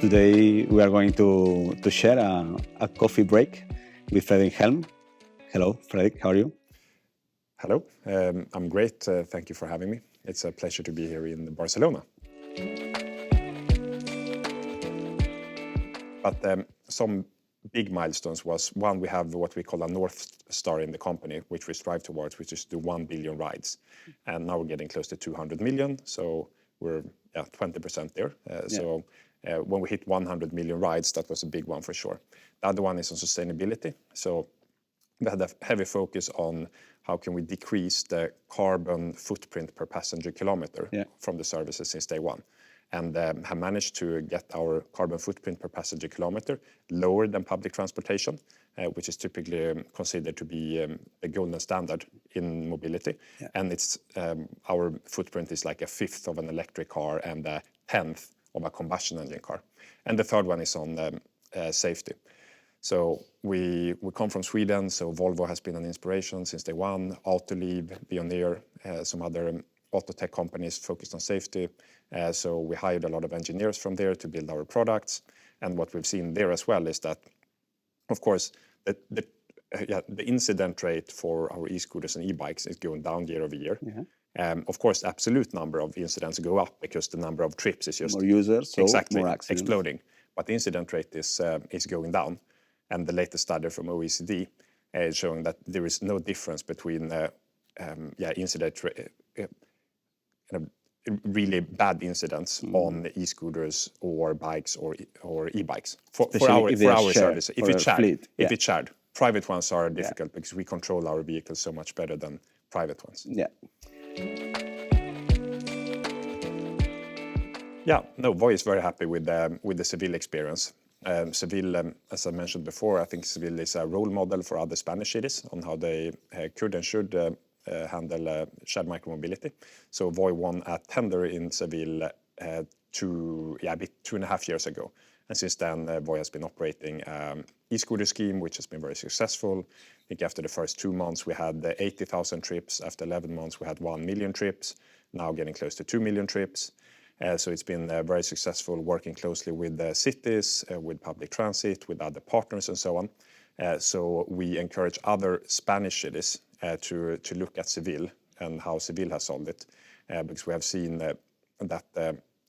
Today we are going to share a coffee break with Fredrik Hjelm. Hello, Fredrik, how are you? Hello, I'm great. Thank you for having me. It's a pleasure to be here in Barcelona. But some big milestones was, one, we have what we call a North Star in the company, which we strive towards, which is to 1 billion rides. And now we're getting close to 200 million, so we're 20% there. So when we hit 100 million rides, that was a big one for sure. The other one is on sustainability. So we had a heavy focus on how can we decrease the carbon footprint per passenger kilometer from the services since day one. And have managed to get our carbon footprint per passenger kilometer lower than public transportation, which is typically considered to be a golden standard in mobility. And it's our footprint is like a fifth of an electric car and a tenth of a combustion engine car. And the third one is on safety. So we come from Sweden, so Volvo has been an inspiration since day one, Autoliv, Veoneer, some other auto tech companies focused on safety. So we hired a lot of engineers from there to build our products. And what we've seen there as well is that, of course, the incident rate for our e-scooters and e-bikes is going down year over year. Of course, the absolute number of incidents go up because the number of trips is just more users, so more accidents. Exploding. But the incident rate is going down. And the latest study from OECD is showing that there is no difference between incident really bad incidents on e-scooters or bikes or e-bikes for our service. If it's shared. Private ones are difficult because we control our vehicles so much better than private ones. Voi is very happy with the Seville experience. Seville, as I mentioned before, I think Seville is a role model for other Spanish cities on how they could and should handle shared micromobility. So Voi won a tender in Seville 2.5 years ago. And since then, Voi has been operating e-scooter scheme, which has been very successful. I think after the first 2 months, we had 80,000 trips. After 11 months, we had 1 million trips, now getting close to 2 million trips. So it's been very successful working closely with the cities, with public transit, with other partners and so on. So we encourage other Spanish cities to look at Seville and how Seville has solved it, because we have seen that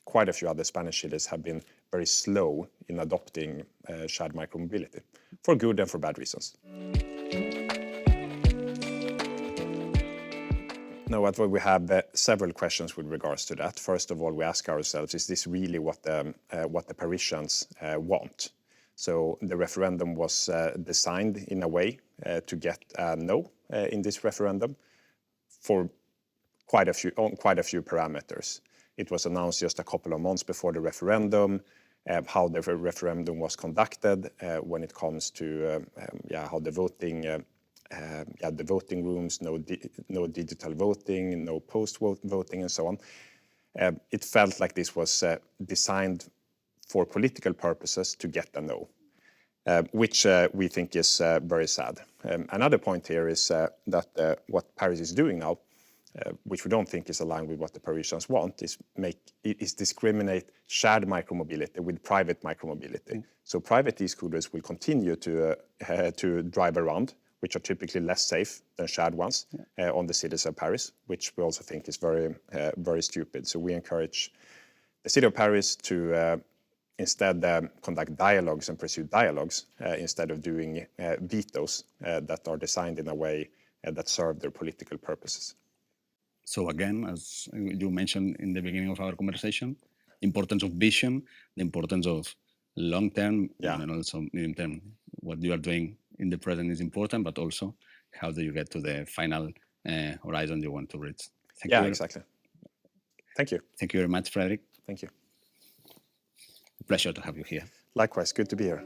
quite a few other Spanish cities have been very slow in adopting shared micromobility for good and for bad reasons. Now, at Voi we have several questions with regards to that. First of all, we ask ourselves, is this really what the Parisians want? So the referendum was designed in a way to get a no in this referendum for quite a few parameters. It was announced just a couple of months before the referendum, how the referendum was conducted when it comes to how the voting rooms, no digital voting, no post-voting, and so on. It felt like this was designed for political purposes to get a no, which we think is very sad. Another point here is that what Paris is doing now, which we don't think is aligned with what the Parisians want, is discriminate shared micromobility with private micromobility. So private e-scooters will continue to drive around, which are typically less safe than shared ones on the cities of Paris, which we also think is very stupid. So we encourage the city of Paris to instead conduct dialogues and pursue dialogues instead of doing vetoes that are designed in a way that serve their political purposes. So again, as you mentioned in the beginning of our conversation, importance of vision, the importance of long-term and also medium-term. What you are doing in the present is important, but also how do you get to the final horizon you want to reach? Thank you. Exactly. Thank you. Thank you very much, Fredrik. Thank you. Pleasure to have you here. Likewise, good to be here.